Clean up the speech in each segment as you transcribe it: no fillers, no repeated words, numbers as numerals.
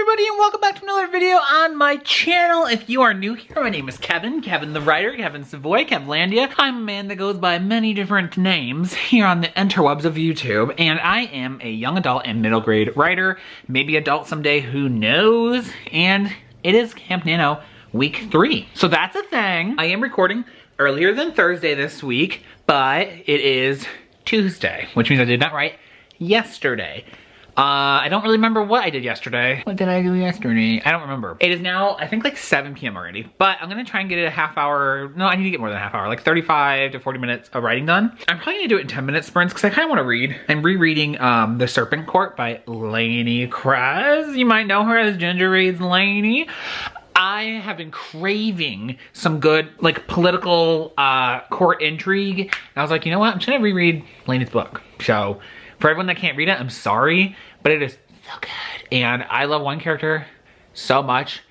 everybody, and welcome back to another video on my channel. If you are new here, my name is Kevin the Writer, Kevin Savoy, Kevlandia. I'm a man that goes by many different names here on the interwebs of YouTube, and I am a young adult and middle grade writer, maybe adult someday, who knows? And it is Camp Nano week 3. So that's a thing. I am recording earlier than Thursday this week, but it is Tuesday, which means I did not write yesterday. I don't really remember what I did yesterday. What did I do yesterday? I don't remember. It is now, I think, like 7 p.m. already, but I'm gonna try and get it a half hour. No, I need to get more than a half hour, like 35 to 40 minutes of writing done. I'm probably gonna do it in 10-minute sprints because I kind of want to read. I'm rereading The Serpent Court by Lainey Kress. You might know her as Ginger Reads Lainey. I have been craving some good, like, political court intrigue. And I was like, you know what? I'm just gonna reread Lainey's book. So, for everyone that can't read it, I'm sorry, but it is so good. And I love one character so much.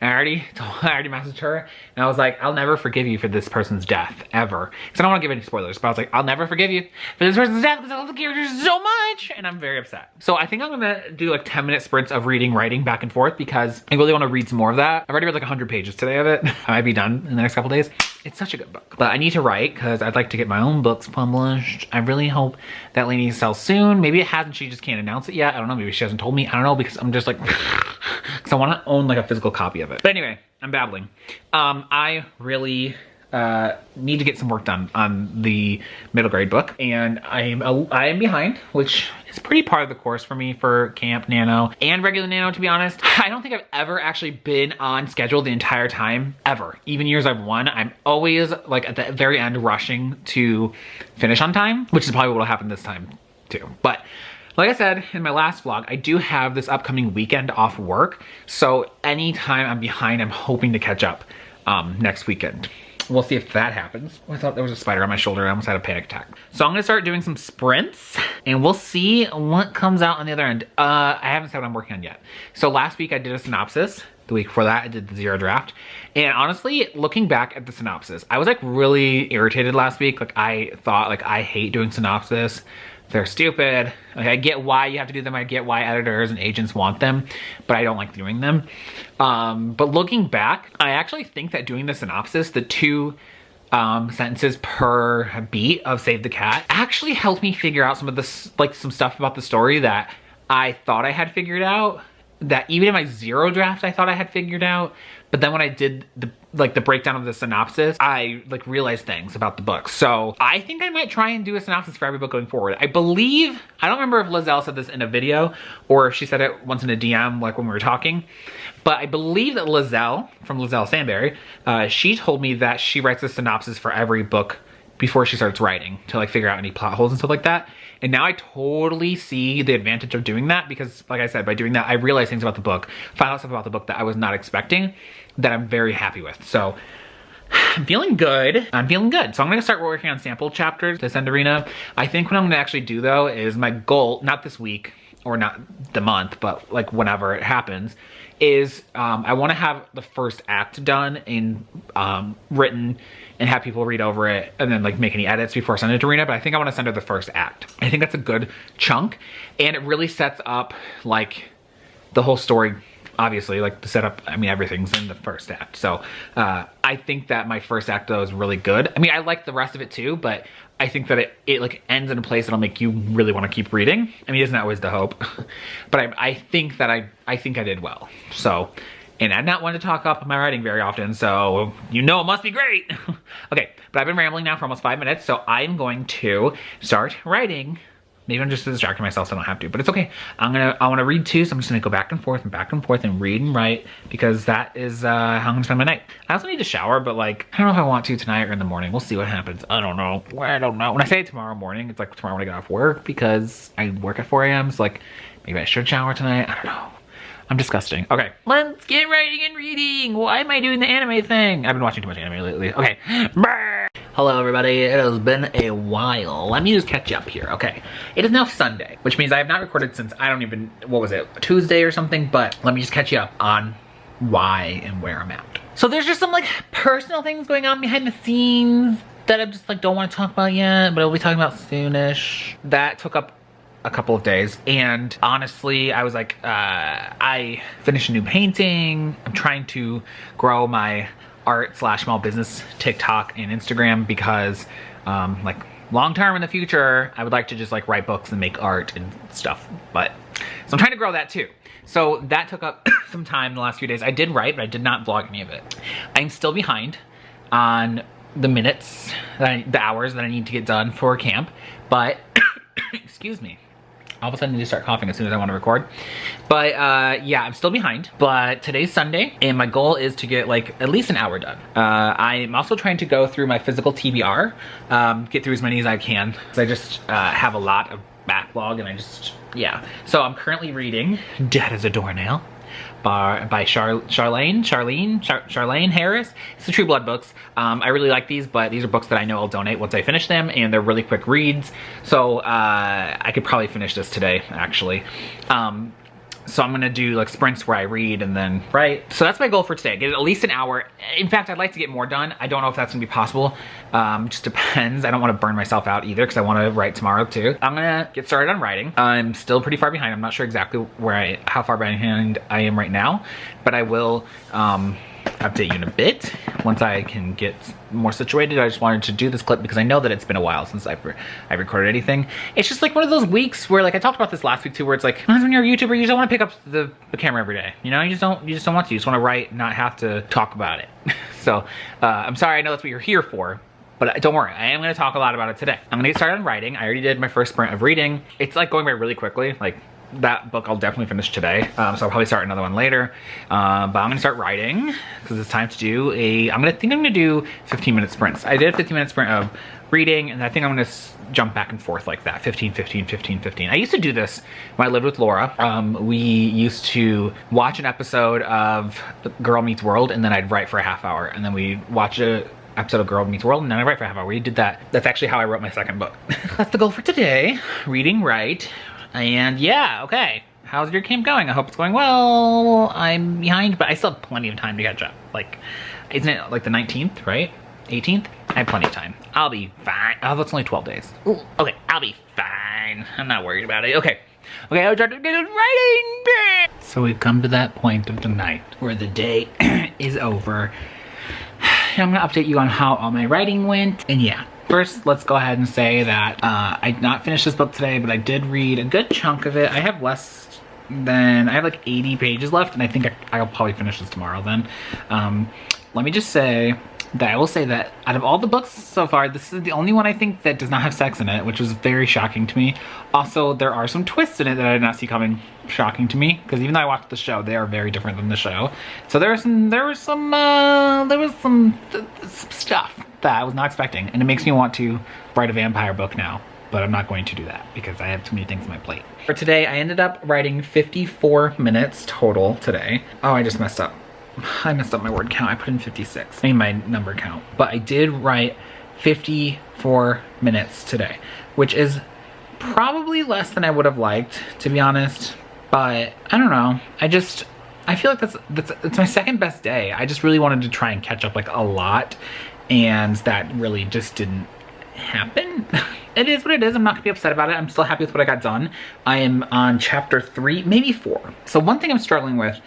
And I already messaged her, and I was like, I'll never forgive you for this person's death, ever. Because I don't want to give any spoilers, but I was like, I'll never forgive you for this person's death because I love the characters so much, and I'm very upset. So I think I'm gonna do like 10-minute sprints of reading, writing back and forth because I really want to read some more of that. I've already read like 100 pages today of it. I might be done in the next couple days. It's such a good book. But I need to write because I'd like to get my own books published. I really hope that Lainey sells soon. Maybe it hasn't, she just can't announce it yet. I don't know, maybe she hasn't told me. I don't know, because I'm just like, because I want to own like a physical copy of it. But anyway, I'm babbling. I really need to get some work done on the middle grade book, and I am behind, which is pretty part of the course for me for Camp Nano and regular Nano, to be honest. I don't think I've ever actually been on schedule the entire time, ever. Even years I've won, I'm always like at the very end rushing to finish on time, which is probably what will happen this time too. But like I said in my last vlog, I do have this upcoming weekend off work, so anytime I'm behind, I'm hoping to catch up next weekend. We'll see if that happens. I thought there was a spider on my shoulder. I almost had a panic attack. So I'm gonna start doing some sprints, and we'll see what comes out on the other end. I haven't said what I'm working on yet. So last week I did a synopsis. The week before that I did the 0 draft. And honestly, looking back at the synopsis, I was like really irritated last week. Like I thought, like, I hate doing synopsis. They're stupid. Like, I get why you have to do them. I get why editors and agents want them, but I don't like doing them. But looking back, I actually think that doing the synopsis, the 2 sentences per beat of Save the Cat, actually helped me figure out some of this, like some stuff about the story that I thought I had figured out, that even in my 0 draft I thought I had figured out. But then when I did the breakdown of the synopsis, I like realized things about the book. So I think I might try and do a synopsis for every book going forward. I believe, I don't remember if Lizelle said this in a video or if she said it once in a DM, like when we were talking, but I believe that Lizelle, from Lizelle Sandberry, she told me that she writes a synopsis for every book before she starts writing to like figure out any plot holes and stuff like that. And now I totally see the advantage of doing that because, like I said, by doing that, I realized things about the book, found out stuff about the book that I was not expecting, that I'm very happy with. So I'm feeling good. I'm feeling good. So I'm gonna start working on sample chapters to send to Rena. I think what I'm gonna actually do though is my goal, not this week or not the month, but like whenever it happens, is I wanna have the first act done and written and have people read over it and then like make any edits before I send it to Rena. But I think I wanna send her the first act. I think that's a good chunk, and it really sets up like the whole story. Obviously, like the setup, I mean, everything's in the first act. So I think that my first act though is really good. I mean, I like the rest of it too, but I think that it like ends in a place that'll make you really want to keep reading. I mean, isn't that always the hope? But I think that I think I did well. So, and I'm not one to talk up my writing very often, so you know it must be great. Okay, but I've been rambling now for almost 5 minutes, so I'm going to start writing. Maybe I'm just distracting myself so I don't have to, but it's okay. I want to read too, so I'm just gonna go back and forth and read and write, because that is how I'm gonna spend my night. I also need to shower, but like, I don't know if I want to tonight or in the morning. We'll see what happens. I don't know. When I say tomorrow morning, it's like tomorrow when I get off work, because I work at 4 a.m. So like, maybe I should shower tonight. I don't know. I'm disgusting. Okay, let's get writing and reading. Why am I doing the anime thing? I've been watching too much anime lately. Okay. Brr. Hello everybody, it has been a while. Let me just catch you up here. Okay, it is now Sunday, which means I have not recorded since, I don't even, what was it, Tuesday or something, but let me just catch you up on why and where I'm at. So there's just some like personal things going on behind the scenes that I just like don't want to talk about yet, but I'll be talking about soonish. That took up a couple of days, and honestly, I was like, I finished a new painting. I'm trying to grow my art / small business TikTok and Instagram because like long term in the future, I would like to just like write books and make art and stuff. But so I'm trying to grow that too. So that took up some time in the last few days. I did write, but I did not vlog any of it. I'm still behind on the minutes, the hours that I need to get done for camp, but excuse me. All of a sudden I need to start coughing as soon as I want to record. But yeah, I'm still behind, but today's Sunday and my goal is to get like at least an hour done. I'm also trying to go through my physical TBR, get through as many as I can, because I just have a lot of backlog and I just, yeah. So I'm currently reading Dead as a Doornail by Charlene Harris. It's the True Blood books. I really like these, but these are books that I know I'll donate once I finish them, and they're really quick reads. So I could probably finish this today, actually. So I'm gonna do like sprints where I read and then write. So that's my goal for today, get at least an hour. In fact, I'd like to get more done. I don't know if that's gonna be possible. Just depends. I don't wanna burn myself out either because I wanna write tomorrow too. I'm gonna get started on writing. I'm still pretty far behind. I'm not sure exactly how far behind I am right now, but I will update you in a bit once I can get more situated. I just wanted to do this clip because I know that it's been a while since I recorded anything. It's just like one of those weeks where, like I talked about this last week too, where it's like when you're a YouTuber, you just don't want to pick up the camera every day. You know, you just don't want to. You just want to write, not have to talk about it. So I'm sorry. I know that's what you're here for. But don't worry, I am going to talk a lot about it today. I'm going to get started on writing. I already did my first sprint of reading. It's like going by really quickly. Like that book I'll definitely finish today. So I'll probably start another one later. But I'm gonna start writing because it's time to do I'm gonna do 15-minute sprints. I did a 15-minute sprint of reading, and I think I'm gonna jump back and forth like that, 15, 15, 15, 15. I used to do this when I lived with Laura. We used to watch an episode of Girl Meets World, and then I'd write for a half hour, and then we'd watch a episode of Girl Meets World, and then I write for a half hour. We did that. That's actually how I wrote my second book. That's the goal for today. Reading, write. And yeah, okay. How's your camp going? I hope it's going well. I'm behind, but I still have plenty of time to catch up. Like, isn't it like the 19th, right? 18th? I have plenty of time. I'll be fine. Oh, that's only 12 days. Ooh, okay, I'll be fine. I'm not worried about it. Okay. Okay, I'll try to get it writing. So we've come to that point of the night where the day is over. I'm gonna update you on how all my writing went. And yeah. First, let's go ahead and say that I did not finish this book today, but I did read a good chunk of it. I have like 80 pages left, and I think I'll probably finish this tomorrow then. Let me just say that I will say that out of all the books so far, this is the only one I think that does not have sex in it, which was very shocking to me. Also, there are some twists in it that I did not see coming, shocking to me, because even though I watched the show, they are very different than the show. So there was some stuff that I was not expecting, and it makes me want to write a vampire book now, but I'm not going to do that because I have too many things on my plate. For today, I ended up writing 54 minutes total today. Oh, I just messed up. I messed up my word count. I put in 56. I mean my number count. But I did write 54 minutes today, which is probably less than I would have liked, to be honest. But I don't know. I feel like it's my second best day. I just really wanted to try and catch up like a lot, and that really just didn't happen. It is what it is. I'm not gonna be upset about it. I'm still happy with what I got done. I am on chapter 3, maybe 4. So one thing I'm struggling with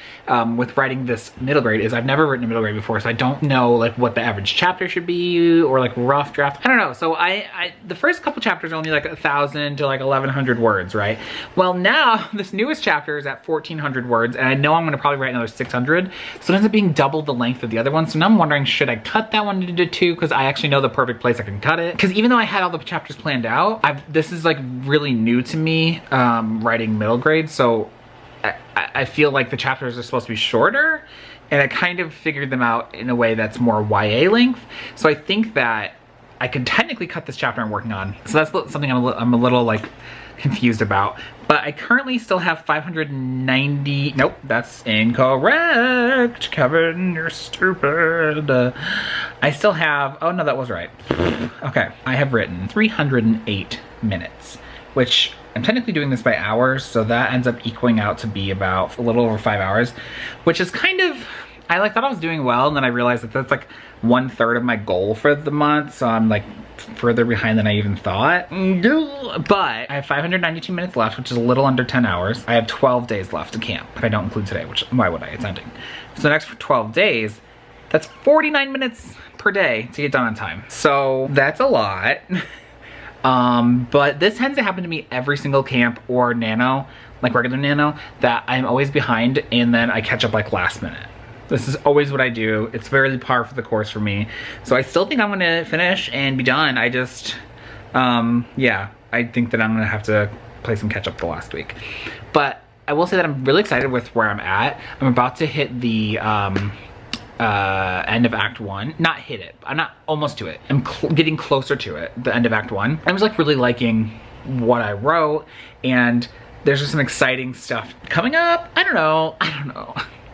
writing this middle grade is I've never written a middle grade before, so I don't know like what the average chapter should be or like rough draft. I don't know. So the first couple chapters are only like 1,000 to like 1,100 words, right? Well, now this newest chapter is at 1,400 words, and I know I'm gonna probably write another 600. So it ends up being double the length of the other one. So now I'm wondering, should I cut that one into 2? Because I actually know the perfect place I can cut it. Because even though I had all the chapters planned out, this is like really new to me, writing middle grade, so I feel like the chapters are supposed to be shorter, and I kind of figured them out in a way that's more YA length. So I think that I could technically cut this chapter I'm working on. So that's something I'm a little like confused about. But I currently still have 590, nope, that's incorrect. Kevin, you're stupid. I still have, oh no, that was right. Okay, I have written 308 minutes, which I'm technically doing this by hours, so that ends up equaling out to be about a little over 5 hours, which is kind of I thought I was doing well, and then I realized that that's like 1/3 of my goal for the month, so I'm like further behind than I even thought. But I have 592 minutes left, which is a little under 10 hours. I have 12 days left to camp, if I don't include today, which, why would I? It's ending. So the next 12 days, that's 49 minutes per day to get done on time. So that's a lot. But this tends to happen to me every single camp or nano, like regular nano, that I'm always behind and then I catch up like last minute. This is always what I do. It's very par for the course for me. So I still think I'm gonna finish and be done. I just, yeah, I think that I'm gonna have to play some catch up the last week. But I will say that I'm really excited with where I'm at. I'm about to hit the end of Act 1. Not hit it, I'm not almost to it. I'm getting closer to it, the end of Act 1. I was like really liking what I wrote, and there's just some exciting stuff coming up. I don't know.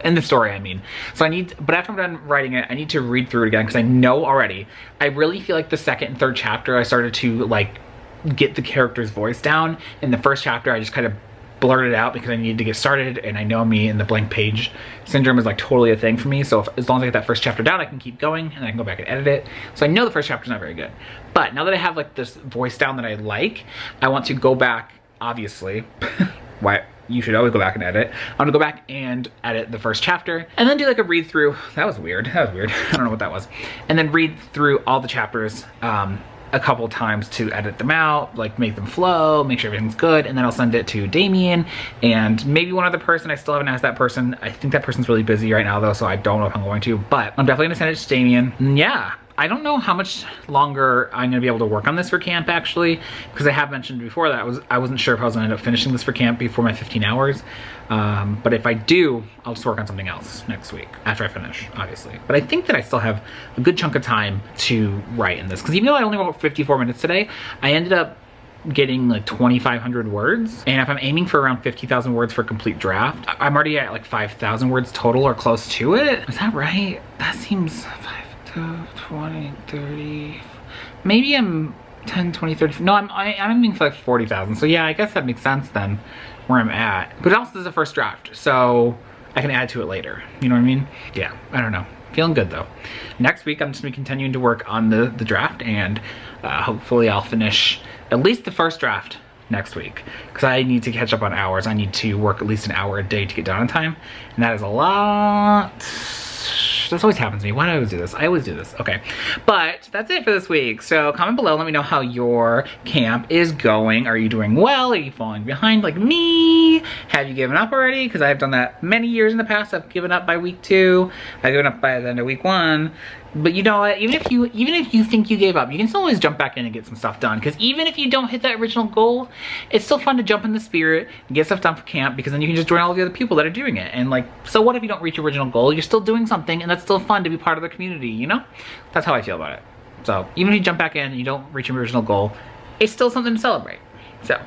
In the story, I mean. So but after I'm done writing it, I need to read through it again because I know already. I really feel like the second and third chapter, I started to like get the character's voice down. In the first chapter, I just kind of blurted it out because I needed to get started, and I know me, and the blank page syndrome is like totally a thing for me. So as long as I get that first chapter down, I can keep going and I can go back and edit it. So I know the first chapter's not very good. But now that I have like this voice down that I like, I want to go back, obviously. Why? You should always go back and edit. I'm gonna go back and edit the first chapter and then do like a read through. That was weird. I don't know what that was. And then read through all the chapters a couple times to edit them out, like make them flow, make sure everything's good. And then I'll send it to Damien and maybe one other person. I still haven't asked that person. I think that person's really busy right now though, so I don't know if I'm going to, but I'm definitely gonna send it to Damien. And yeah. I don't know how much longer I'm gonna be able to work on this for camp actually, because I have mentioned before that I wasn't sure if I was gonna end up finishing this for camp before my 15 hours. But if I do, I'll just work on something else next week after I finish, obviously. But I think that I still have a good chunk of time to write in this, because even though I only wrote 54 minutes today, I ended up getting like 2,500 words. And if I'm aiming for around 50,000 words for a complete draft, I'm already at like 5,000 words total or close to it. Is that right? That seems 20, 30, maybe I'm 10, 20, 30, no, I'm aiming for like 40,000. So yeah, I guess that makes sense then where I'm at. But also this is a first draft, so I can add to it later. You know what I mean? Yeah, I don't know. Feeling good though. Next week, I'm just gonna be continuing to work on the draft, and hopefully I'll finish at least the first draft next week, because I need to catch up on hours. I need to work at least an hour a day to get done on time, and that is a lot. This always happens to me. Why do I always do this? I always do this. Okay. But that's it for this week. So comment below. Let me know how your camp is going. Are you doing well? Are you falling behind like me? Have you given up already? Because I've done that many years in the past. I've given up by week 2. I've given up by the end of week 1. But you know what? Even if you think you gave up, you can still always jump back in and get some stuff done. Because even if you don't hit that original goal, it's still fun to jump in the spirit and get stuff done for camp, because then you can just join all the other people that are doing it. And like, so what if you don't reach your original goal? You're still doing something, and that's still fun to be part of the community, you know? That's how I feel about it. So even if you jump back in and you don't reach your original goal, it's still something to celebrate. So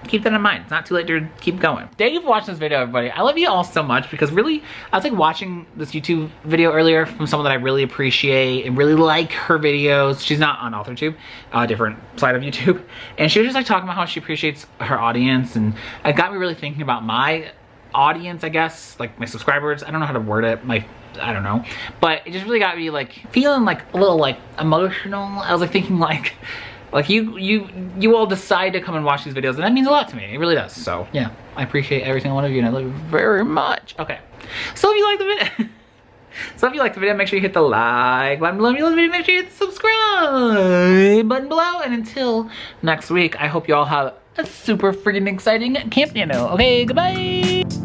keep that in mind. It's not too late to keep going. Thank you for watching this video, everybody. I love you all so much, because really, I was like watching this YouTube video earlier from someone that I really appreciate and really like her videos. She's not on AuthorTube, a different side of YouTube. And she was just like talking about how she appreciates her audience, and it got me really thinking about my audience, I guess, like my subscribers. I don't know how to word it. I don't know. But it just really got me like feeling like a little like emotional. I was like thinking like you all decide to come and watch these videos, and that means a lot to me. It really does. So yeah, I appreciate every single one of you, and I love you very much. Okay, so if you like the video, make sure you hit the like button below. If you love the video, make sure you hit the subscribe button below. And until next week, I hope you all have a super freaking exciting Camp Nano. Okay, goodbye.